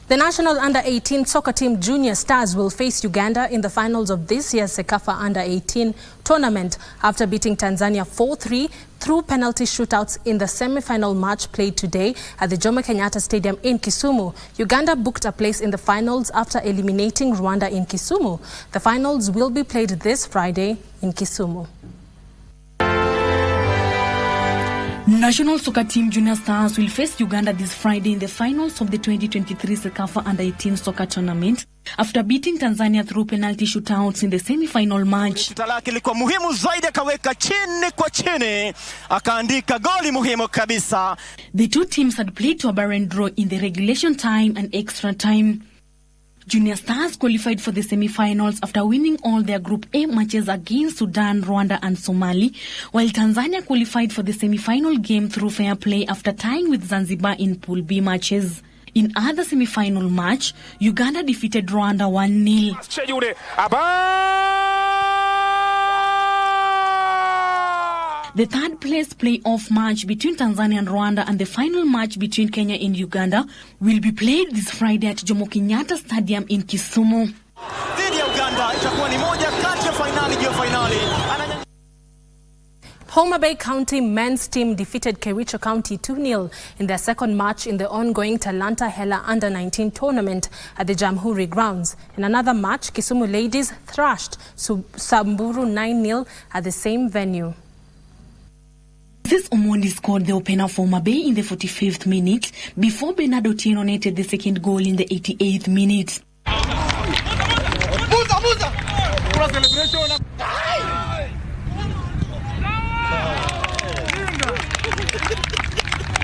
[SPEAKER 24] The national under-18 soccer team Junior Stars will face Uganda in the finals of this year's Sekafa under-18 tournament after beating Tanzania 4-3 through penalty shootouts in the semi-final match played today at the Jomo Kenyatta Stadium in Kisumu. Uganda booked a place in the finals after eliminating Rwanda in Kisumu. The finals will be played this Friday in Kisumu.
[SPEAKER 25] National soccer team Junior Stars will face Uganda this Friday in the finals of the 2023 Sekafa Under-18 soccer tournament after beating Tanzania through penalty shootouts in the semi-final match.
[SPEAKER 26] Talaki ilikuwa muhimu zaidi, akaweka chini kwa chini, akaandika goli muhimu kabisa.
[SPEAKER 25] The two teams had played to a barren draw in the regulation time and extra time. Junior Stars qualified for the semi-finals after winning all their Group A matches against Sudan, Rwanda and Somali, while Tanzania qualified for the semi-final game through fair play after tying with Zanzibar in Pool B matches. In other semi-final match, Uganda defeated Rwanda 1-0. The third place playoff match between Tanzania and Rwanda and the final match between Kenya and Uganda will be played this Friday at Jomo Kenyatta Stadium in Kisumu.
[SPEAKER 24] Homa Bay County men's team defeated Kericho County 2-0 in their second match in the ongoing Talanta Hela Under-19 tournament at the Jamhuri grounds. In another match, Kisumu ladies thrashed Samburu 9-0 at the same venue.
[SPEAKER 25] This Omondi scored the opener for Homa Bay in the 45th minute before Bernardo Tieno netted the second goal in the 88th minute.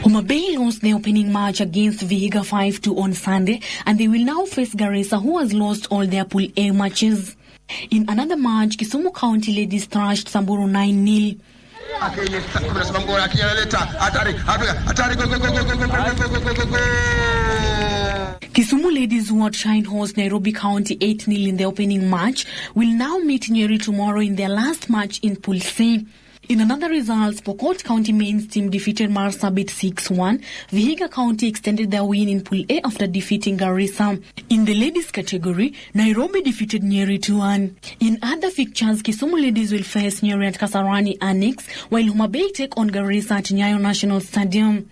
[SPEAKER 25] Homa Bay lost the opening match against Vihiga 5-2 on Sunday, and they will now face Garissa, who has lost all their Pool A matches. In another match, Kisumu County ladies thrashed Samburu 9-0. Kisumu ladies, who outshined host Nairobi County 8-0 in the opening match, will now meet Nyeri tomorrow in their last match in Pool C. In another result, Pokot County men's team defeated Marsabit 6-1. Vihiga County extended their win in Pool A after defeating Garissa. In the ladies category, Nairobi defeated Nyeri 2-1. In other fixtures, Kisumu ladies will face Nyeri at Kasarani Annex, while Homa Bay take on Garissa at Nyayo National Stadium.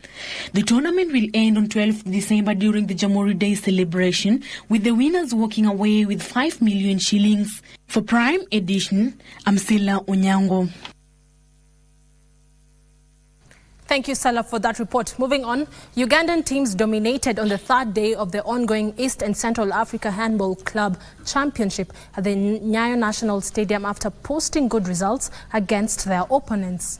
[SPEAKER 25] The tournament will end on 12th December during the Jamhuri Day celebration, with the winners walking away with 5 million shillings. For Prime Edition, I'm Sila Onyango.
[SPEAKER 24] Thank you, Salah, for that report. Moving on, Ugandan teams dominated on the third day of the ongoing East and Central Africa Handball Club Championship at the Nyayo National Stadium after posting good results against their opponents.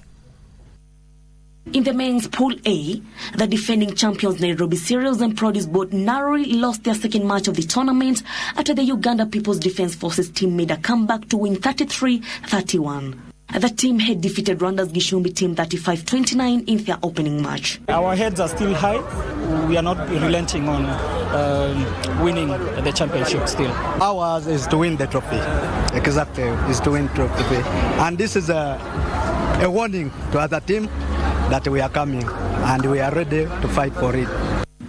[SPEAKER 25] In the men's Pool A, the defending champions Nairobi Cereals and Produce Board narrowly lost their second match of the tournament after the Uganda People's Defence Forces team made a comeback to win 33-31. The team had defeated Rwanda's Gishumbi team 35-29 in their opening match.
[SPEAKER 2] Our heads are still high. We are not relenting on winning the championship still.
[SPEAKER 29] Ours is to win the trophy. Exactly, is to win trophy. And this is a warning to other teams that we are coming and we are ready to fight for it.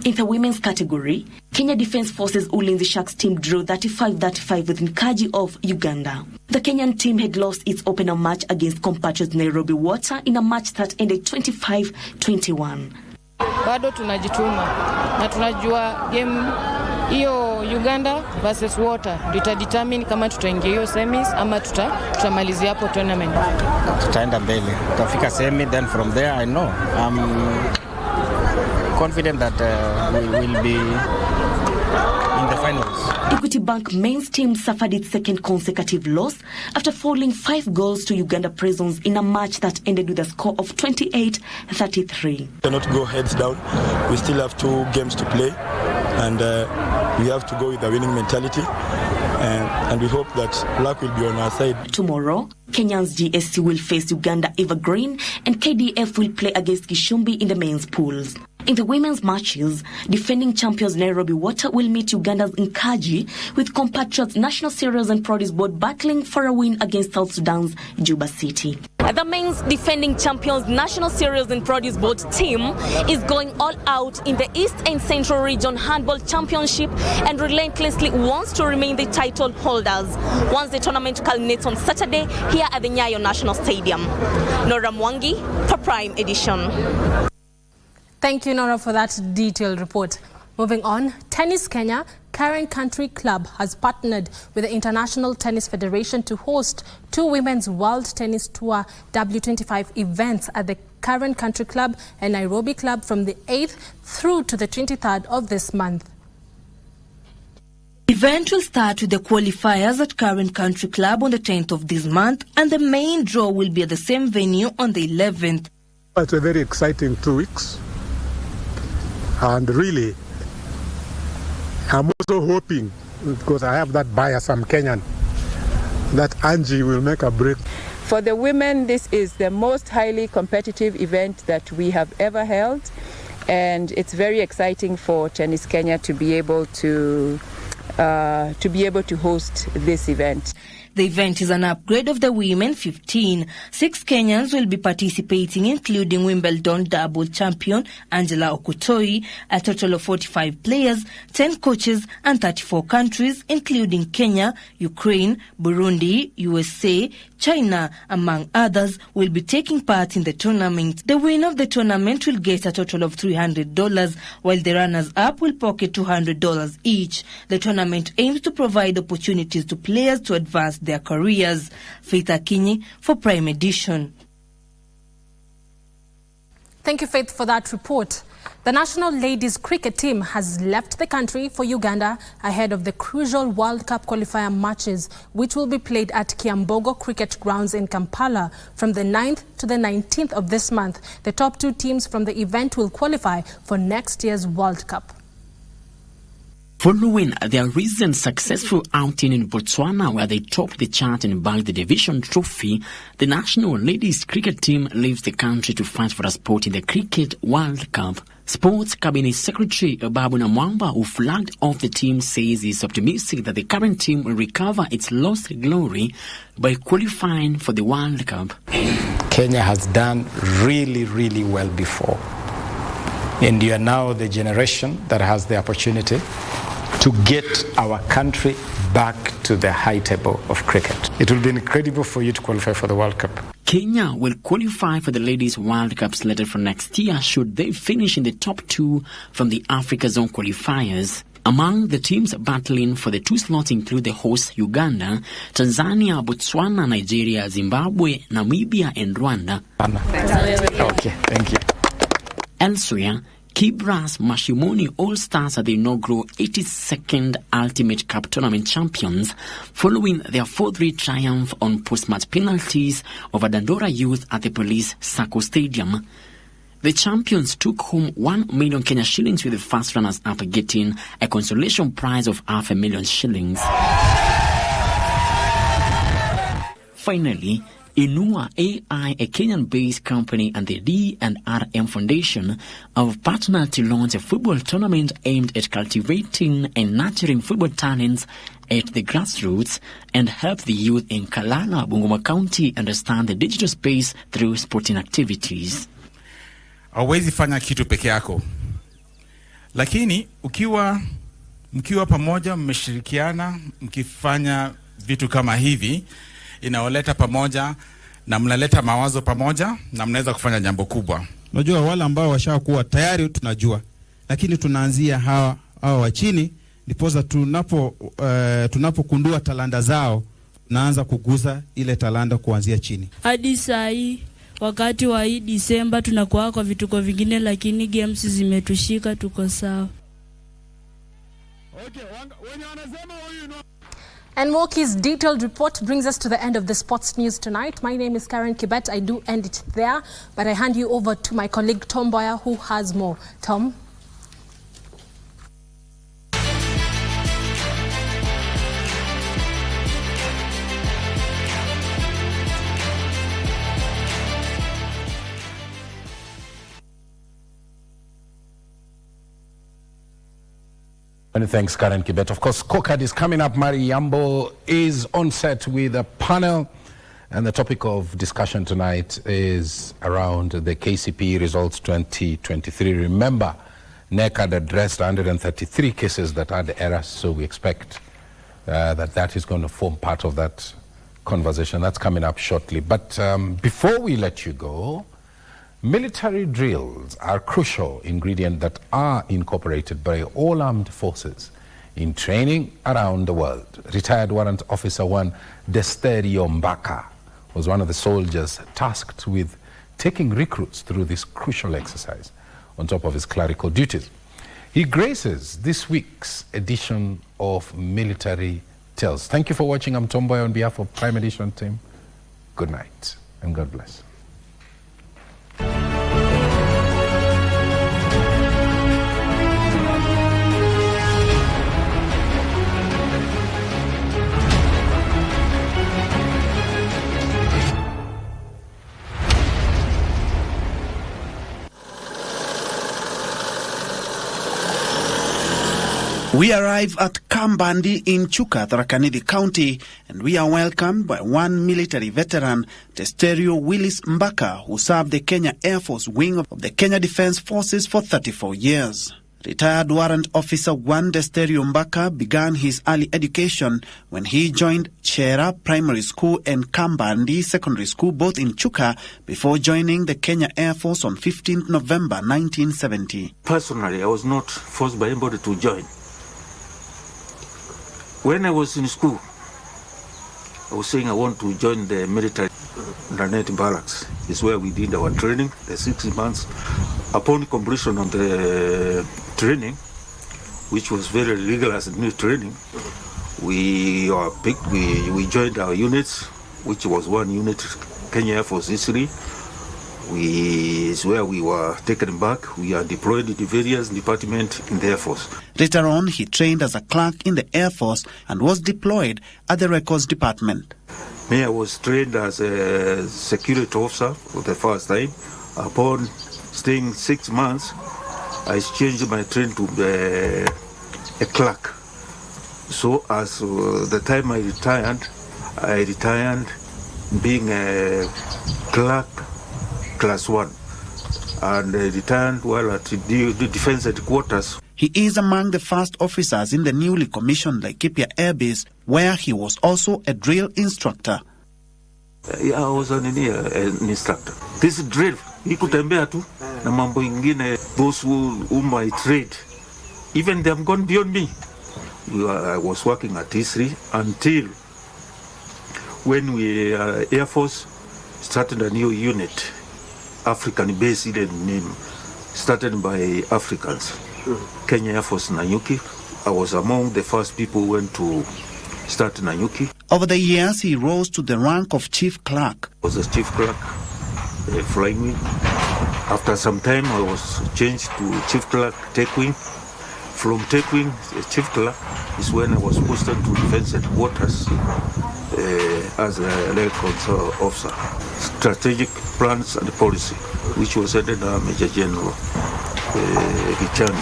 [SPEAKER 25] In the women's category, Kenya Defence Forces Ulinzi Sharks team drew 35-35 with Nkaji of Uganda. The Kenyan team had lost its opener match against compatriots Nairobi Water in a match that ended 25-21.
[SPEAKER 1] Bado tunajituma na tunajua game hiyo Uganda versus Water ndio itadetermine kama tutaingia hiyo semis ama tutamalizia hapo tournament.
[SPEAKER 3] Tutaenda mbele, tutafika semi, then from there I know confident that we will be in the finals.
[SPEAKER 25] Equity Bank men's team suffered its second consecutive loss after falling 5 goals to Uganda Prisons in a match that ended with a score of 28-33.
[SPEAKER 5] We cannot go heads down. We still have 2 games to play, and we have to go with the winning mentality. And we hope that luck will be on our side.
[SPEAKER 25] Tomorrow, Kenyan's GSC will face Uganda Evergreen, and KDF will play against Gishumbi in the men's pools. In the women's matches, defending champions Nairobi Water will meet Uganda's Nkaji, with compatriots National Cereals and Produce Board battling for a win against South Sudan's Juba City. The men's defending champions National Cereals and Produce Board team is going all out in the East and Central Region Handball Championship and relentlessly wants to remain the title holders once the tournament culminates on Saturday here at the Nyayo National Stadium. Nora Mwangi for Prime Edition.
[SPEAKER 24] Thank you, Nora, for that detailed report. Moving on, Tennis Kenya, Current Country Club has partnered with the International Tennis Federation to host 2 Women's World Tennis Tour W25 events at the Current Country Club and Nairobi Club from the 8th through to the 23rd of this month.
[SPEAKER 25] The event will start with the qualifiers at Current Country Club on the 10th of this month, and the main draw will be at the same venue on the 11th.
[SPEAKER 8] It's a very exciting 2 weeks. And really, I'm also hoping because I have that bias, I'm Kenyan, that Angie will make a break.
[SPEAKER 6] For the women, this is the most highly competitive event that we have ever held, and it's very exciting for Tennis Kenya to be able to host this event.
[SPEAKER 25] The event is an upgrade of the Women 15. 6 Kenyans will be participating, including Wimbledon double champion Angela Okutoi, a total of 45 players, 10 coaches, and 34 countries, including Kenya, Ukraine, Burundi, USA, China, among others, will be taking part in the tournament. The winner of the tournament will get a total of $300, while the runners-up will pocket $200 each. The tournament aims to provide opportunities to players to advance their careers. Faith Akinyi for Prime Edition.
[SPEAKER 24] Thank you, Faith, for that report. The national ladies cricket team has left the country for Uganda ahead of the crucial World Cup qualifier matches, which will be played at Kiambogo Cricket Grounds in Kampala from the 9th to the 19th of this month. The top 2 teams from the event will qualify for next year's World Cup.
[SPEAKER 9] Following their recent successful outing in Botswana, where they topped the chart and bagged the division trophy, the national ladies cricket team leaves the country to fight for a spot in the Cricket World Cup. Sports Cabinet Secretary Babu Namwamba, who flagged off the team, says he's optimistic that the current team will recover its lost glory by qualifying for the World Cup.
[SPEAKER 10] Kenya has done really, really well before. And you are now the generation that has the opportunity to get our country back to the high table of cricket. It will be incredible for you to qualify for the World Cup.
[SPEAKER 9] Kenya will qualify for the Ladies World Cup slated for next year should they finish in the top 2 from the Africa Zone qualifiers. Among the teams battling for the 2 slots include the hosts Uganda, Tanzania, Botswana, Nigeria, Zimbabwe, Namibia, and Rwanda.
[SPEAKER 10] Okay, thank you.
[SPEAKER 9] Elsewhere, Kibras Mashimoni All-Stars are the inaugural 82nd Ultimate Cup Tournament champions following their 4-3 triumph on post-match penalties over Dandora Youth at the Police Sacco Stadium. The champions took home 1 million Kenya shillings, with the first runners-up getting a consolation prize of $500,000 shillings. Finally, Inua AI, a Kenyan-based company, and the D&RM Foundation have partnered to launch a football tournament aimed at cultivating and nurturing football talents at the grassroots and help the youth in Kalala, Bungoma County understand the digital space through sporting activities.
[SPEAKER 11] Hauwezi fanya kitu peke yako, lakini mkiwa pamoja, mmeshirikiana, mkifanya vitu kama hivi, inaoleta pamoja na mnaleta mawazo pamoja na mnaweza kufanya jambo kubwa.
[SPEAKER 13] Unajua wale ambao washakuwa tayari tunajua, lakini tunaanzia hawa wa chini, ndiposa tunapokundua talanta zao naanza kuguza ile talanta kuanzia chini.
[SPEAKER 20] Hadi saa hii wakati wa hii Disemba tunakuwa kwa vituko vingine, lakini games zimetushika, tuko sawa.
[SPEAKER 24] Okay, and Moki's detailed report brings us to the end of the sports news tonight. My name is Karen Kibet. I do end it there, but I hand you over to my colleague Tom Mboya, who has more. Tom?
[SPEAKER 4] Many thanks, Karen Kibet. Of course, Scorecard is coming up. Mari Yambo is on set with a panel, and the topic of discussion tonight is around the KCP results 2023. Remember, NEC had addressed 133 cases that had errors, so we expect that is going to form part of that conversation. That's coming up shortly. But before we let you go, military drills are a crucial ingredient that are incorporated by all armed forces in training around the world. Retired Warrant Officer 1 Desterio Mbaka was one of the soldiers tasked with taking recruits through this crucial exercise on top of his clerical duties. He graces this week's edition of Military Tales. Thank you for watching. I'm Tom Mboya on behalf of Prime Edition team. Good night and God bless.
[SPEAKER 21] We arrive at Kambandi in Chuka, Tharaka Nithi County, and we are welcomed by one military veteran, Testerio Willis Mbaka, who served the Kenya Air Force wing of the Kenya Defence Forces for 34 years. Retired Warrant Officer 1 Testerio Mbaka began his early education when he joined Chera Primary School and Kambandi Secondary School, both in Chuka, before joining the Kenya Air Force on 15th November 1970.
[SPEAKER 7] Personally, I was not forced by anybody to join. When I was in school, I was saying I want to join the military. Nairobi Barracks is where we did our training, the 6 months. Upon completion of the training, which was very rigorous and new training, we were picked, we joined our units, which was one unit, Kenya Air Force history. Is where we were taken back. We are deployed in various departments in the Air Force.
[SPEAKER 21] Later on, he trained as a clerk in the Air Force and was deployed at the Records Department.
[SPEAKER 7] Me, I was trained as a security officer for the first time. Upon staying 6 months, I changed my training to a clerk. So as the time I retired being a clerk Class 1, and returned while at the Defence Headquarters.
[SPEAKER 21] He is among the first officers in the newly commissioned Laikipia Air Base, where he was also a drill instructor.
[SPEAKER 7] Yeah, I was an instructor. This drill, ikutembea tu na mambo ingine, those whom I trade, even they have gone beyond me. I was working at history until when we Air Force started a new unit. African base name started by Africans. Kenya Air Force Nanyuki. I was among the first people who went to start Nanyuki.
[SPEAKER 21] Over the years, he rose to the rank of chief clerk.
[SPEAKER 7] I was a chief clerk, flying wing. After some time, I was changed to chief clerk, take wing. From take wing, chief clerk is when I was posted to Defence Headquarters as a records officer. Strategic plans and policy, which was headed by Major General Gichani.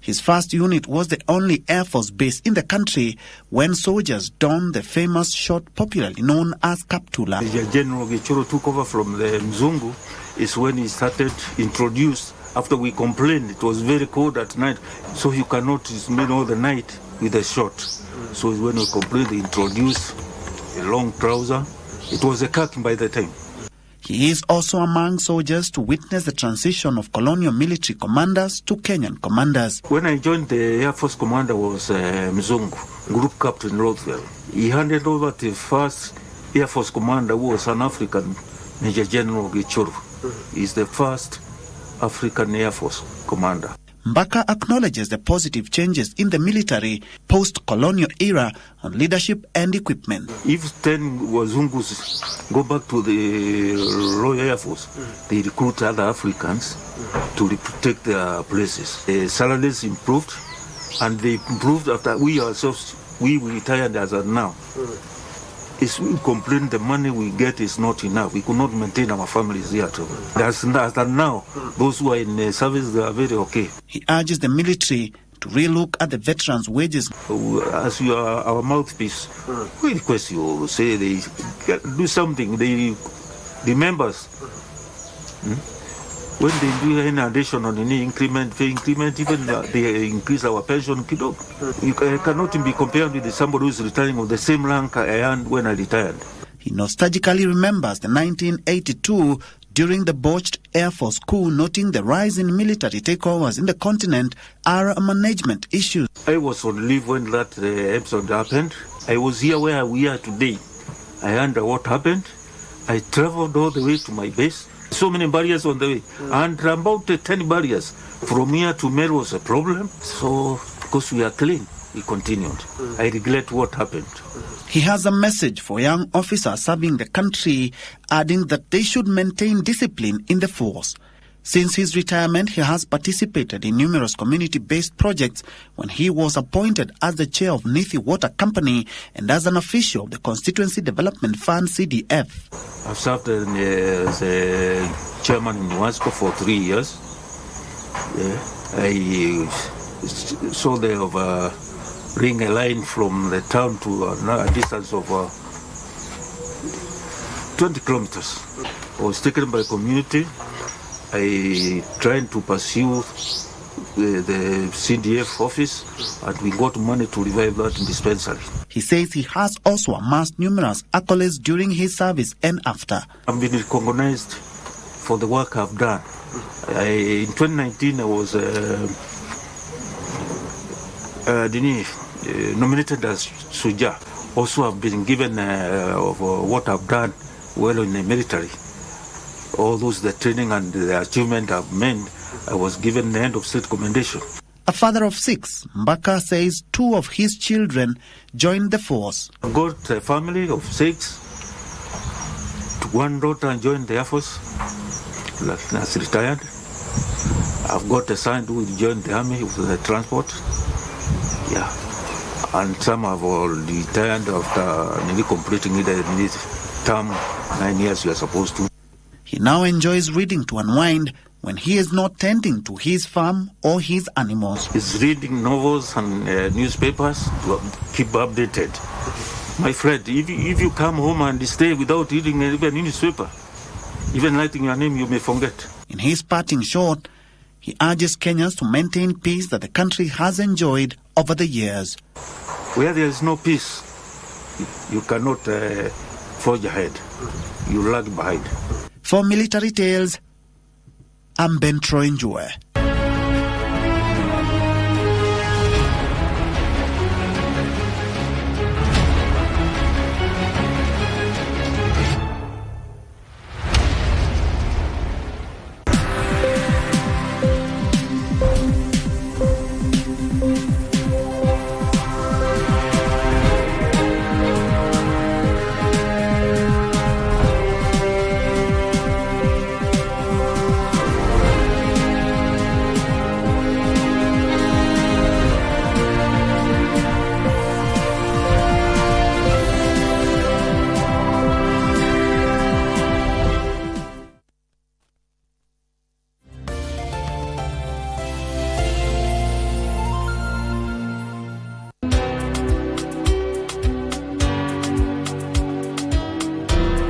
[SPEAKER 21] His first unit was the only Air Force base in the country when soldiers donned the famous short popularly known as Kaptula.
[SPEAKER 7] Major General Gichoro took over from the Mzungu is when he started introduced. After we complained, it was very cold at night, so you cannot spend all the night with a short. So when we complained, they introduced a long trouser. It was a khaki by the time.
[SPEAKER 21] He is also among soldiers to witness the transition of colonial military commanders to Kenyan commanders.
[SPEAKER 7] When I joined, the Air Force commander was Mzungu, Group Captain Rothwell. He handed over the first Air Force commander, who was an African, Major General Gichoro. He's the first African Air Force commander.
[SPEAKER 21] Mbaka acknowledges the positive changes in the military post-colonial era on leadership and equipment.
[SPEAKER 7] If 10 Wazungus go back to the Royal Air Force, they recruit other Africans to protect their places. The salaries improved, and they improved after we ourselves, we retired as of now. Is we complain the money we get is not enough. We could not maintain our families here too. As now, those who are in the service, they are very okay.
[SPEAKER 21] He urges the military to relook at the veterans' wages.
[SPEAKER 7] As you are our mouthpiece, we request you say they do something. The members, when they do any addition on any increment, pay increment, even they increase our pension. You cannot be compared with somebody who is retiring of the same rank I earned when I retired.
[SPEAKER 21] He nostalgically remembers the 1982 during the botched Air Force coup, noting the rise in military takeovers in the continent are management issues.
[SPEAKER 7] I was on leave when that episode happened. I was here where we are today. I heard what happened. I traveled all the way to my base. So many barriers on the way, and about 10 barriers. From here to Meru was a problem. So, because we are clean, we continued. I regret what happened.
[SPEAKER 21] He has a message for young officers serving the country, adding that they should maintain discipline in the force. Since his retirement, he has participated in numerous community-based projects when he was appointed as the chair of Nithi Water Company and as an official of the Constituency Development Fund, CDF.
[SPEAKER 7] I've served as a chairman in WASCO for 3 years. I so they have ring a line from the town to a distance of 20 kilometers. I was taken by community. I tried to pursue the CDF office, and we got money to revive that dispensary.
[SPEAKER 21] He says he has also amassed numerous accolades during his service and after.
[SPEAKER 7] I've been recognized for the work I've done. In 2019, I was nominated as Suja. Also, I've been given of what I've done well in the military. All those, the training and the achievement I've made, I was given the end of state commendation.
[SPEAKER 21] A father of 6, Mbaka says 2 of his children joined the force.
[SPEAKER 7] I've got a family of 6. 1 daughter joined the Air Force, that's retired. I've got a son who joined the army with the transport. Yeah. And some have already retired after nearly completing the term 9 years you are supposed to.
[SPEAKER 21] He now enjoys reading to unwind when he is not tending to his farm or his animals.
[SPEAKER 7] He's reading novels and newspapers to keep updated. My friend, if you come home and stay without reading even a newspaper, even writing your name, you may forget.
[SPEAKER 21] In his parting shot, he urges Kenyans to maintain peace that the country has enjoyed over the years.
[SPEAKER 7] Where there is no peace, you cannot forge ahead. You lag behind.
[SPEAKER 21] For Military Tales, I'm Ben Troy Njue.